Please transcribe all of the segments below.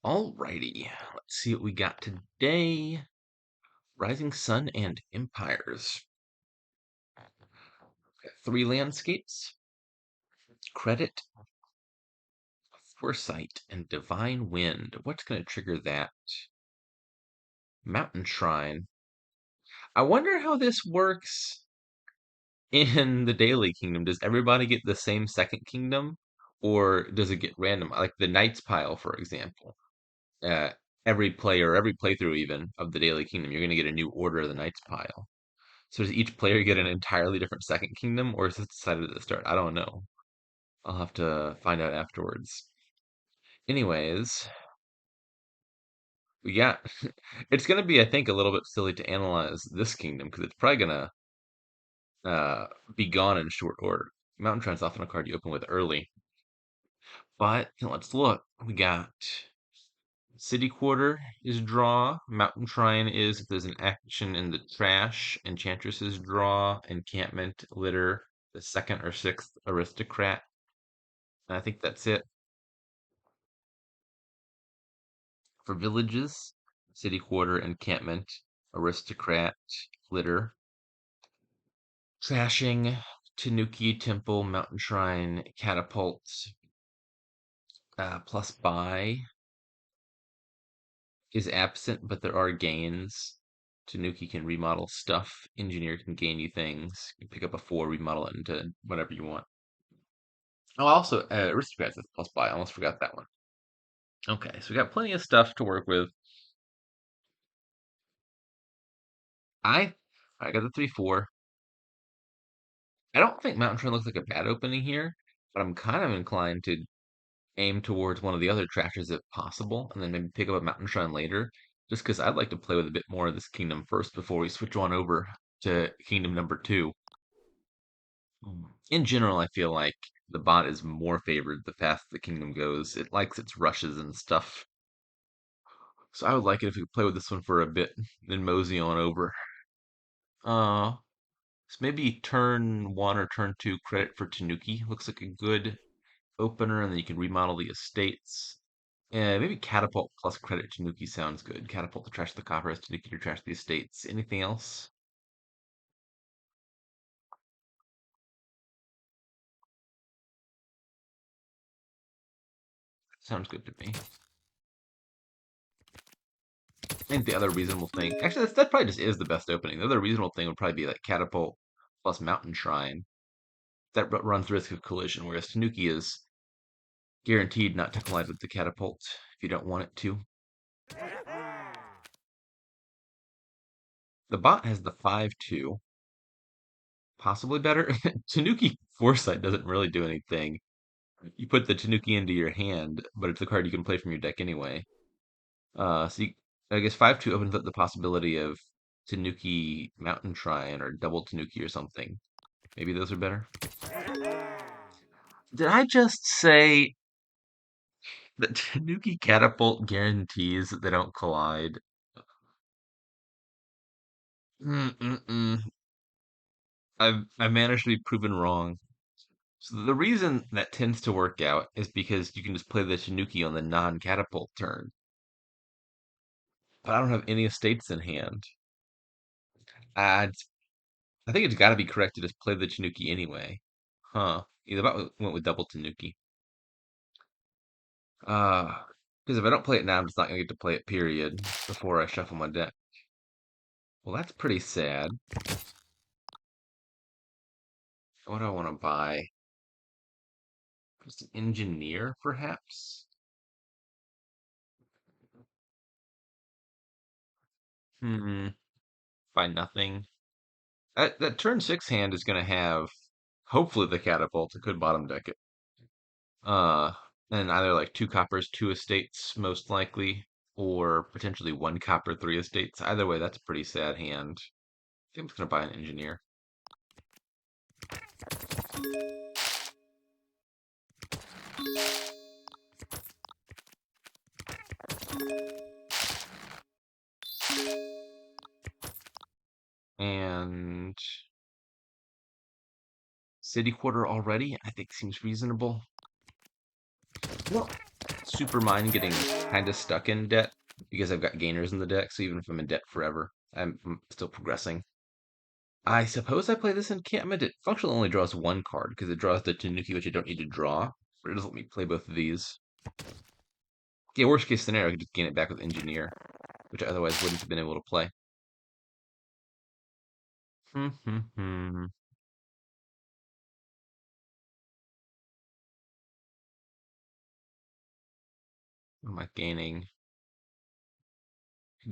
Alrighty, let's see what we got today. Rising Sun and Empires. Got three landscapes, Credit, Foresight, and Divine Wind. What's going to trigger that? Mountain Shrine. I wonder how this works in the Daily Kingdom. Does everybody get the same second kingdom? Or does it get random? Like the Knights pile, for example. Uh, every player, every playthrough even of the Daily Kingdom, you're going to get a new Order of the Knights pile. So does each player get an entirely different second kingdom, or is this decided at the start? I don't know. I'll have to find out afterwards. Anyways, we got. It's gonna be, I think, a little bit silly to analyze this kingdom because it's probably gonna be gone in short order. Mountain Trine's often a card you open with early, but let's look. We got City Quarter is draw. Mountain Shrine is if there's an action in the trash. Enchantress is draw. Encampment, litter, the second or sixth aristocrat. And I think that's it. For villages, city quarter, encampment, aristocrat, litter, trashing, Tanuki, temple, mountain shrine, catapult, plus buy is absent, but there are gains. Tanuki can remodel stuff. Engineer can gain you things. You pick up a four, remodel it into whatever you want. Oh, also, aristocrats is plus buy. I almost forgot that one. Okay, so we got plenty of stuff to work with. I I got the 3/4. I don't think Mountain Train looks like a bad opening here, but I'm kind of inclined to aim towards one of the other trashes if possible, and then maybe pick up a Mountain Shrine later, just because I'd like to play with a bit more of this kingdom first before we switch on over to kingdom number two. In general, I feel like the bot is more favored the faster the kingdom goes. It likes its rushes and stuff. So I would like it if we could play with this one for a bit, then mosey on over. Uh, so maybe turn one or turn two credit for Tanuki. Looks like a good opener, and then you can remodel the estates. Maybe catapult plus credit Tanuki sounds good. Catapult to trash the coppers, Tanuki to trash the estates. Anything else? Sounds good to me. I think the other reasonable thing, actually, that probably just is the best opening. The other reasonable thing would probably be like catapult plus mountain shrine. That runs the risk of collision, whereas Tanuki is guaranteed not to collide with the catapult if you don't want it to. The bot has the 5/2, possibly better. Tanuki Foresight doesn't really do anything. You put the Tanuki into your hand, but it's a card you can play from your deck anyway. So I guess 5/2 opens up the possibility of Tanuki Mountain Shrine or double Tanuki or something. Maybe those are better. Did I just say that Tanuki Catapult guarantees that they don't collide? Mm-mm-mm. I've managed to be proven wrong. So the reason that tends to work out is because you can just play the Tanuki on the non-catapult turn. But I don't have any estates in hand. I I think it's got to be correct to just play the Tanuki anyway. Huh. Either about went with double Tanuki. Because if I don't play it now, I'm just not gonna get to play it, period, before I shuffle my deck. Well, that's pretty sad. What do I want to buy? Just an engineer, perhaps? Hmm. Buy nothing. That turn six hand is gonna have hopefully the catapult. It could bottom deck it. Uh, and either like two coppers, two estates, most likely, or potentially one copper, three estates. Either way, that's a pretty sad hand. I think I'm just gonna buy an engineer. And city quarter already, I think seems reasonable. Well, Supermine getting kind of stuck in debt because I've got gainers in the deck, so even if I'm in debt forever, I'm still progressing. I suppose I play this encampment. It functionally only draws one card because it draws the Tanuki, which I don't need to draw, but it doesn't let me play both of these. Yeah, worst case scenario, I could just gain it back with Engineer, which I otherwise wouldn't have been able to play. What am I gaining?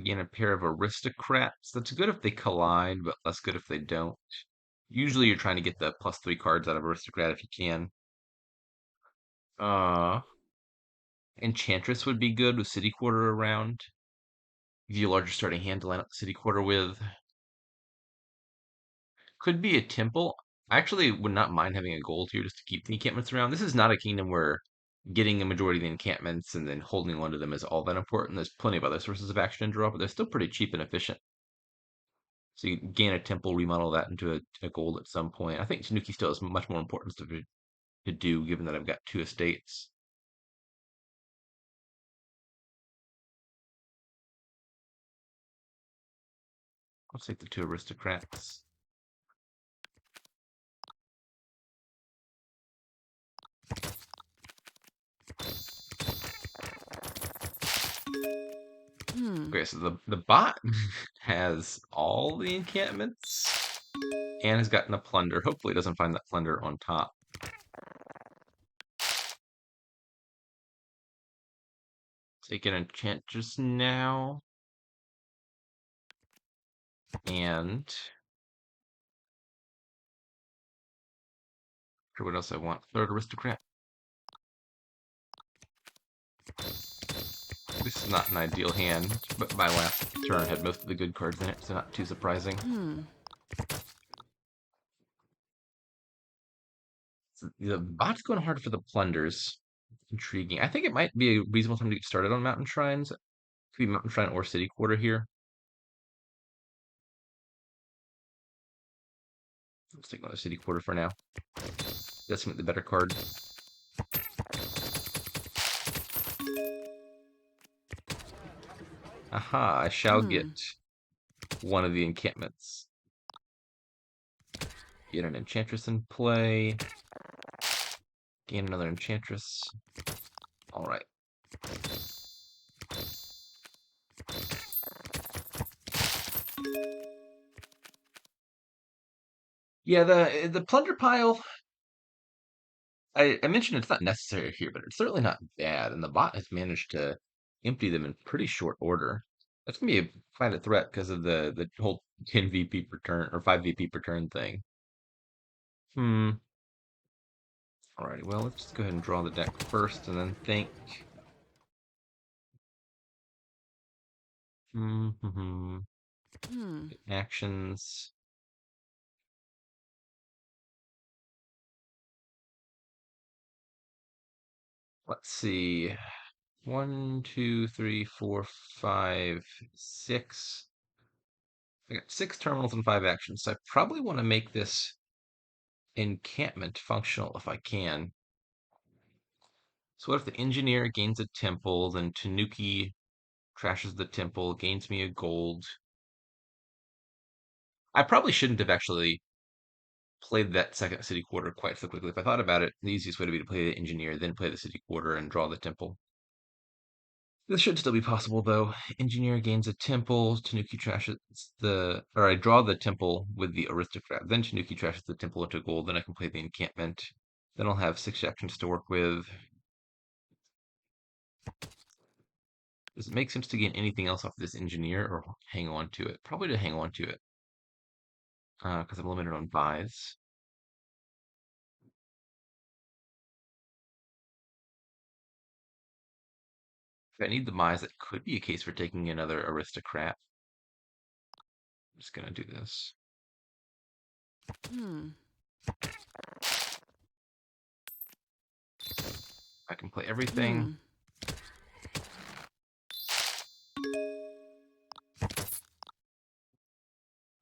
Gain a pair of aristocrats. That's good if they collide, but less good if they don't. Usually you're trying to get the +3 cards out of aristocrat if you can. Uh, Enchantress would be good with City Quarter around. Give you a larger starting hand to line up the City Quarter with. Could be a temple. I actually would not mind having a gold here just to keep the encampments around. This is not a kingdom where getting a majority of the encampments and then holding on to them is all that important. There's plenty of other sources of action and draw, but they're still pretty cheap and efficient. So you gain a temple, remodel that into a gold at some point. I think Tanuki still has much more importance to do, given that I've got 2 estates. I'll take the 2 aristocrats. Okay, so the bot has all the encampments and has gotten a plunder. Hopefully it doesn't find that plunder on top. Take an enchantress now. And for what else I want? Third aristocrat. This is not an ideal hand, but my last turn had most of the good cards in it, so not too surprising. So the bot's going hard for the plunders. Intriguing. I think it might be a reasonable time to get started on Mountain Shrines. Could be Mountain Shrine or City Quarter here. Let's take another City Quarter for now. That's the better card. Aha, I shall get one of the encampments. Get an enchantress in play. Gain another enchantress. All right. Yeah, the plunder pile. I mentioned it's not necessary here, but it's certainly not bad, and the bot has managed to empty them in pretty short order. That's gonna be quite a threat because of the whole 10 VP per turn or 5 VP per turn thing. Hmm. Alrighty, well, let's just go ahead and draw the deck first and then think. Hmm. Actions. Let's see. 1, 2, 3, 4, 5, 6. I got 6 terminals and 5 actions, so I probably want to make this encampment functional if I can. So what if the engineer gains a temple, then Tanuki trashes the temple, gains me a gold? I probably shouldn't have actually played that second city quarter quite so quickly. If I thought about it, the easiest way to be to play the engineer, then play the city quarter and draw the temple. This should still be possible though. Engineer gains a temple, Tanuki trashes or I draw the temple with the aristocrat. Then Tanuki trashes the temple into gold, then I can play the encampment. Then I'll have 6 actions to work with. Does it make sense to gain anything else off this engineer or hang on to it? Probably to hang on to it, because I'm limited on buys. If I need the buys, that could be a case for taking another aristocrat. I'm just gonna do this. I can play everything.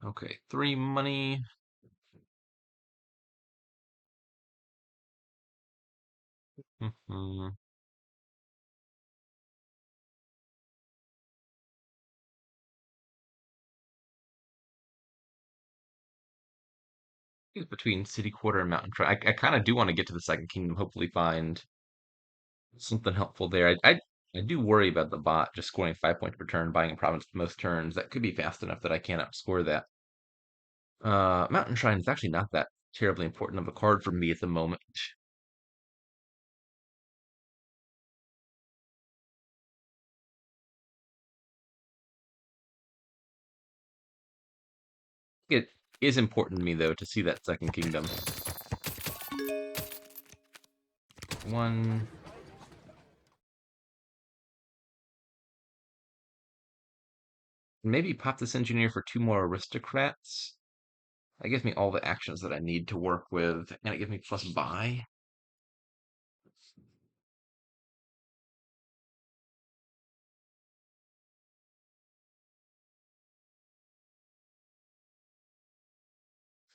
Okay, 3 money. It's between City Quarter and Mountain Shrine. I kind of do want to get to the Second Kingdom, hopefully find something helpful there. I do worry about the bot just scoring 5 points per turn, buying a province most turns. That could be fast enough that I can't outscore that. Mountain Shrine is actually not that terribly important of a card for me at the moment. It is important to me though to see that Second Kingdom. One. Maybe pop this engineer for 2 more aristocrats. That gives me all the actions that I need to work with, and it gives me plus buy.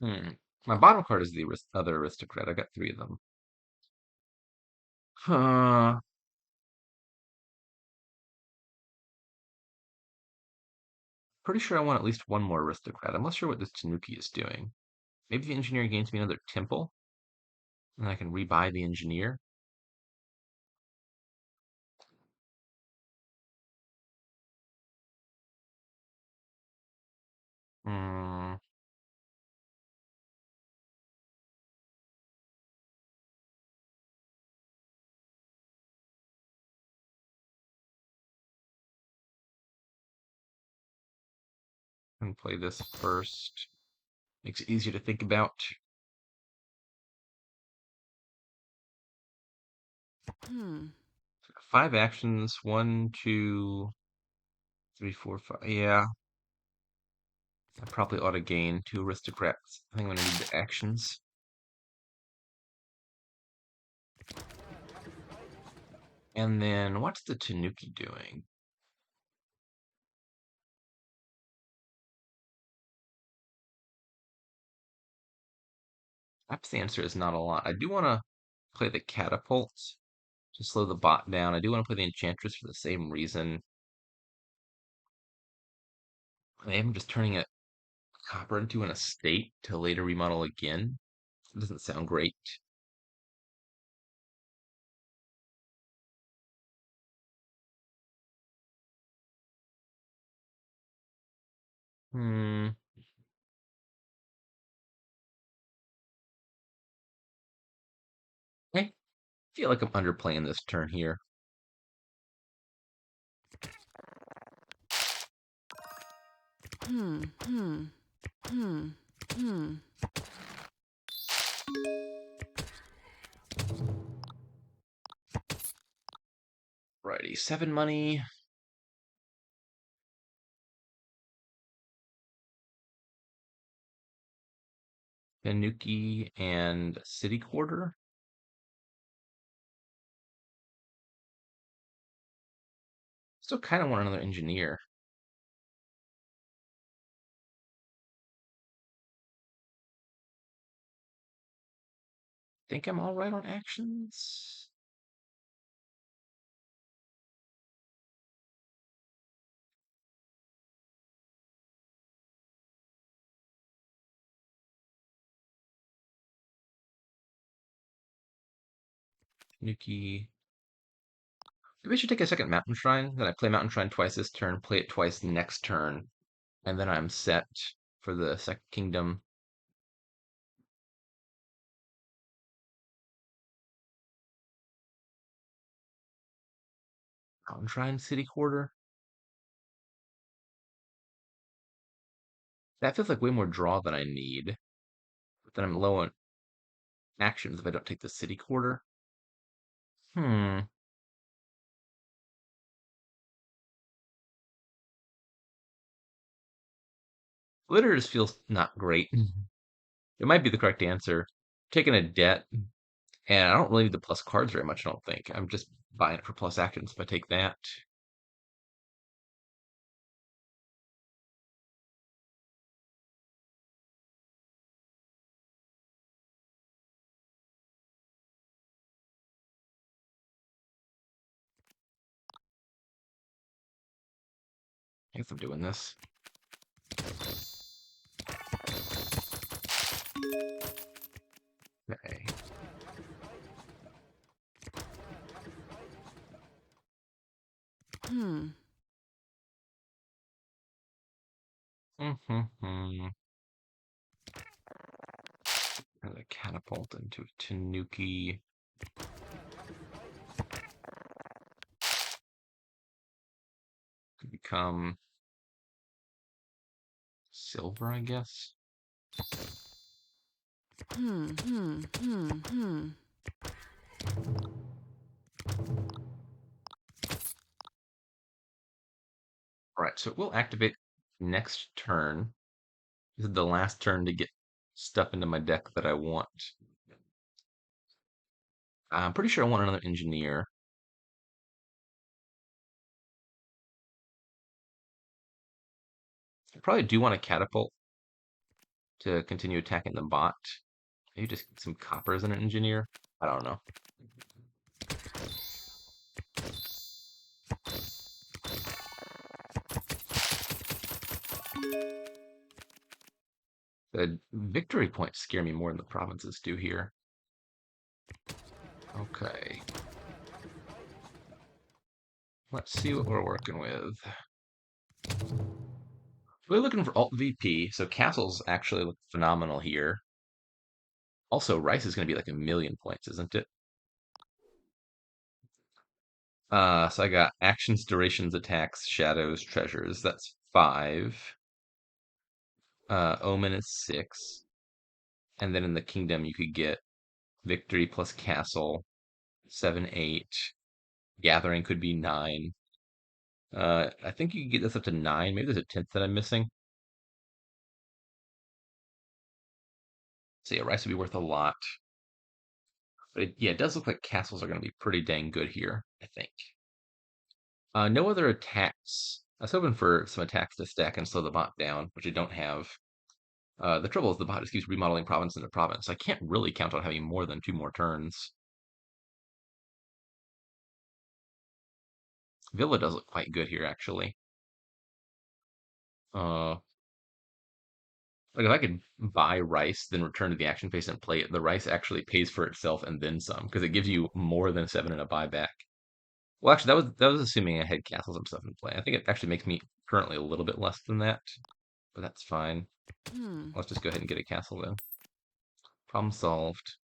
Hmm. My bottom card is the other aristocrat. I got 3 of them. Huh. Pretty sure I want at least 1 more aristocrat. I'm not sure what this Tanuki is doing. Maybe the engineer gains me another temple, and I can rebuy the engineer. Hmm. And play this first. Makes it easier to think about. Hmm. 5 actions. 1, 2, 3, 4, 5. Yeah, I probably ought to gain 2 aristocrats. I think I'm gonna need the actions. And then what's the Tanuki doing? Perhaps the answer is not a lot. I do want to play the catapult to slow the bot down. I do want to play the enchantress for the same reason. I am just turning a copper into an estate to later remodel again. It doesn't sound great. Hmm. I feel like I'm underplaying this turn here. Hmm. Hmm. Hmm. Hmm. Righty, 7 money. Tanuki and City Quarter. Still kind of want another engineer. Think I'm all right on actions. Tanuki. Maybe I should take a second Mountain Shrine. Then I play Mountain Shrine twice this turn, play it twice next turn, and then I'm set for the Second Kingdom. Mountain Shrine City Quarter. That feels like way more draw than I need. But then I'm low on actions if I don't take the City Quarter. Hmm. Glitter just feels not great. It might be the correct answer. Taking a debt, and I don't really need the plus cards very much, I don't think. I'm just buying it for plus actions if I take that. I guess I'm doing this. Okay. Hmm. Mm-hmm. A catapult into a Tanuki. Could become silver, I guess. Hmm. All right, so it will activate next turn. This is the last turn to get stuff into my deck that I want. I'm pretty sure I want another engineer. I probably do want a catapult to continue attacking the bot. Maybe just some copper as an engineer. I don't know. The victory points scare me more than the provinces do here. Okay. Let's see what we're working with. We're looking for Alt VP, so castles actually look phenomenal here. Also, Rice is going to be like 1,000,000 points, isn't it? So I got actions, durations, attacks, shadows, treasures. That's 5. Omen is 6. And then in the kingdom, you could get victory plus castle, 7, 8. Gathering could be 9. I think you can get this up to 9. Maybe there's a 10th that I'm missing. So yeah, rice would be worth a lot. But yeah, it does look like castles are going to be pretty dang good here, I think. No other attacks. I was hoping for some attacks to stack and slow the bot down, which I don't have. The trouble is the bot just keeps remodeling province into province. I can't really count on having more than 2 more turns. Villa does look quite good here, actually. Uh, like if I could buy rice, then return to the action phase and play it, the rice actually pays for itself and then some, because it gives you more than 7 in a buyback. Well, actually, that was assuming I had castles and stuff in play. I think it actually makes me currently a little bit less than that, but that's fine. Hmm. Let's just go ahead and get a castle then. Problem solved.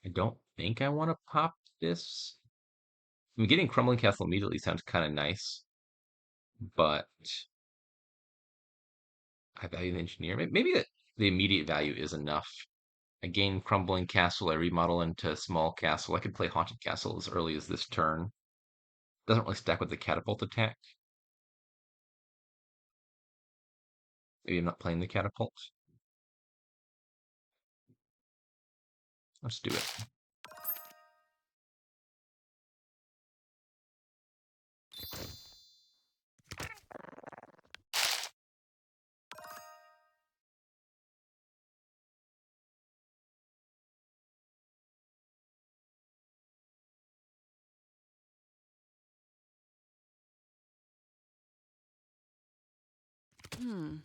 I don't think I want to pop this. I mean, getting Crumbling Castle immediately sounds kind of nice, but I value the engineer. Maybe that the immediate value is enough. I gain Crumbling Castle, I remodel into Small Castle. I could play Haunted Castle as early as this turn. Doesn't really stack with the catapult attack. Maybe I'm not playing the catapult. Let's do it. Hmm.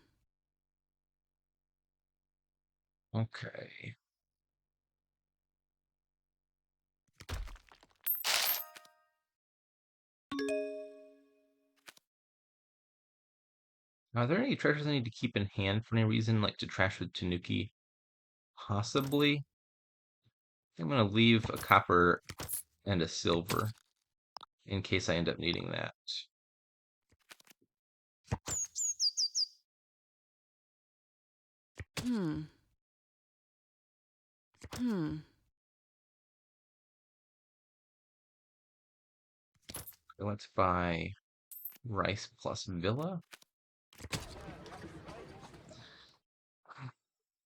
Okay. Are there any treasures I need to keep in hand for any reason, like to trash with Tanuki? Possibly. I'm going to leave a copper and a silver in case I end up needing that. Hmm. Hmm. So let's buy rice plus villa.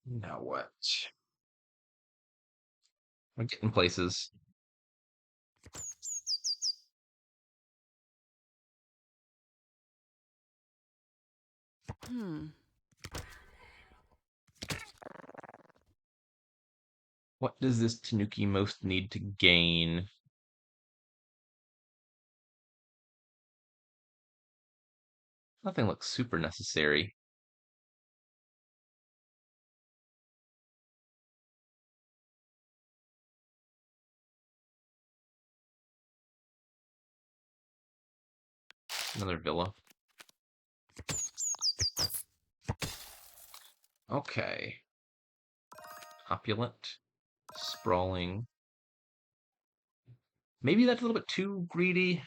Now what? We're getting places. Hmm. What does this Tanuki most need to gain? Nothing looks super necessary. Another villa. Okay. Opulent. Sprawling. Maybe that's a little bit too greedy.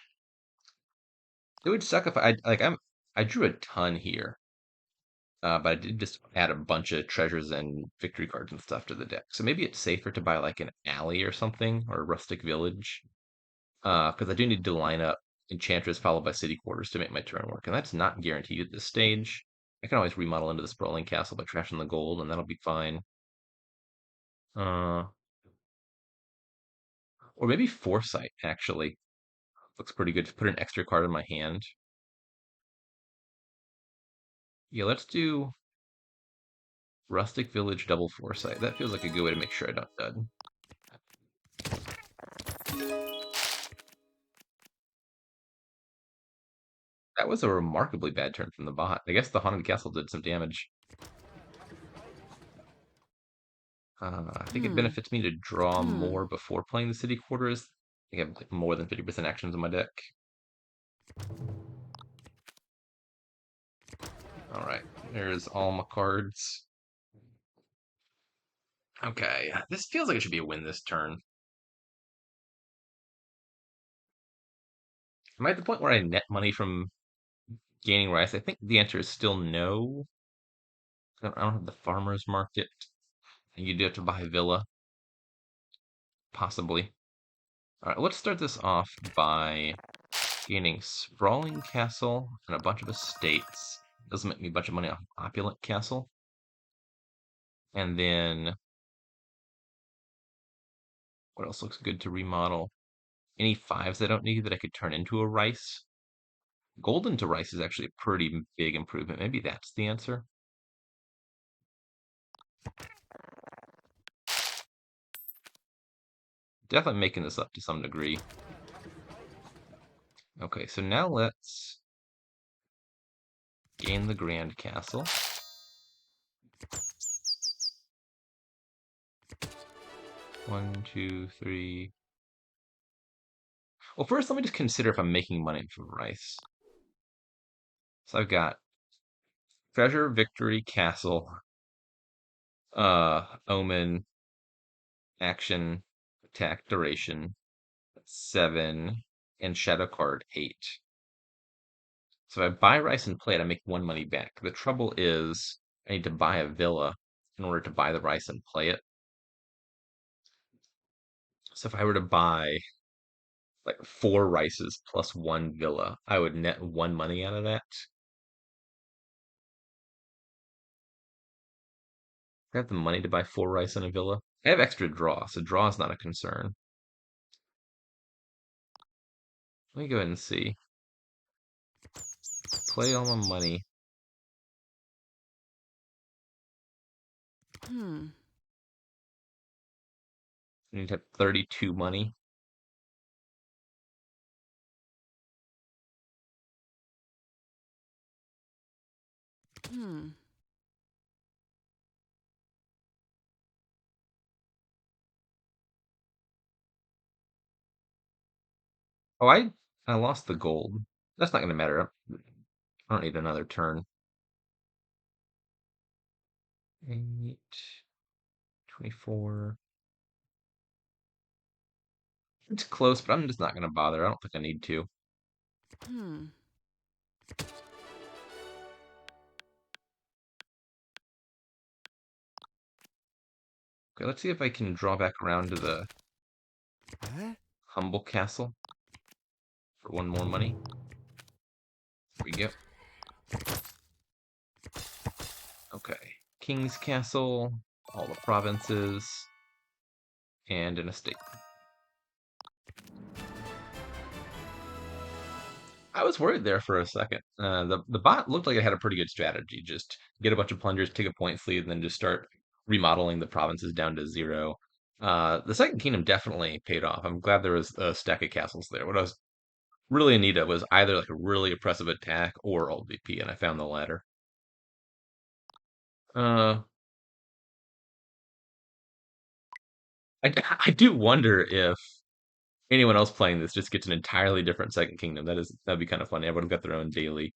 It would suck if I drew a ton here. But I did just add a bunch of treasures and victory cards and stuff to the deck. So maybe it's safer to buy like an alley or something, or a rustic village. Because I do need to line up Enchantress followed by City Quarters to make my turn work, and that's not guaranteed at this stage. I can always remodel into the Sprawling Castle by trashing the gold, and that'll be fine. Uh, or maybe Foresight, actually. Looks pretty good to put an extra card in my hand. Yeah, let's do Rustic Village double Foresight. That feels like a good way to make sure I don't dud. That was a remarkably bad turn from the bot. I guess the Haunted Castle did some damage. I think it Hmm. benefits me to draw Hmm. more before playing the City Quarters. I have like more than 50% actions in my deck. All right, there's all my cards. Okay, this feels like it should be a win this turn. Am I at the point where I net money from gaining rice? I think the answer is still no. I don't have the farmer's market. You do have to buy a villa, possibly. All right, let's start this off by gaining Sprawling Castle and a bunch of estates. Doesn't make me a bunch of money off Opulent Castle. And then what else looks good to remodel? Any fives I don't need that I could turn into a rice? Golden to rice is actually a pretty big improvement. Maybe that's the answer. Definitely making this up to some degree. Okay, so now let's gain the Grand Castle. One, two, three. Well, first, let me just consider if I'm making money from rice. So I've got Treasure, Victory, Castle, Omen, Action, Attack, Duration, 7, and Shadow card 8. So if I buy rice and play it, I make 1 money back. The trouble is I need to buy a villa in order to buy the rice and play it. So if I were to buy like 4 rices plus 1 villa, I would net 1 money out of that. I have the money to buy 4 rice and a villa. I have extra draw, so draw is not a concern. Let me go ahead and see. Play all my money. Hmm. I need to have 32 money. Hmm. Oh, I lost the gold. That's not going to matter. I don't need another turn. 8, 24. It's close, but I'm just not going to bother. I don't think I need to. Hmm. Okay, let's see if I can draw back around to the Huh? Humble Castle for 1 more money. There we go. Okay. King's Castle, all the provinces, and an estate. I was worried there for a second. The bot looked like it had a pretty good strategy. Just get a bunch of plungers, take a points lead, and then just start remodeling the provinces down to 0. The Second Kingdom definitely paid off. I'm glad there was a stack of castles there. What I was really in need of was either like a really oppressive attack or ult VP, and I found the latter. Uh, I, I do wonder if anyone else playing this just gets an entirely different second kingdom. That'd be kind of funny. Everyone got their own daily.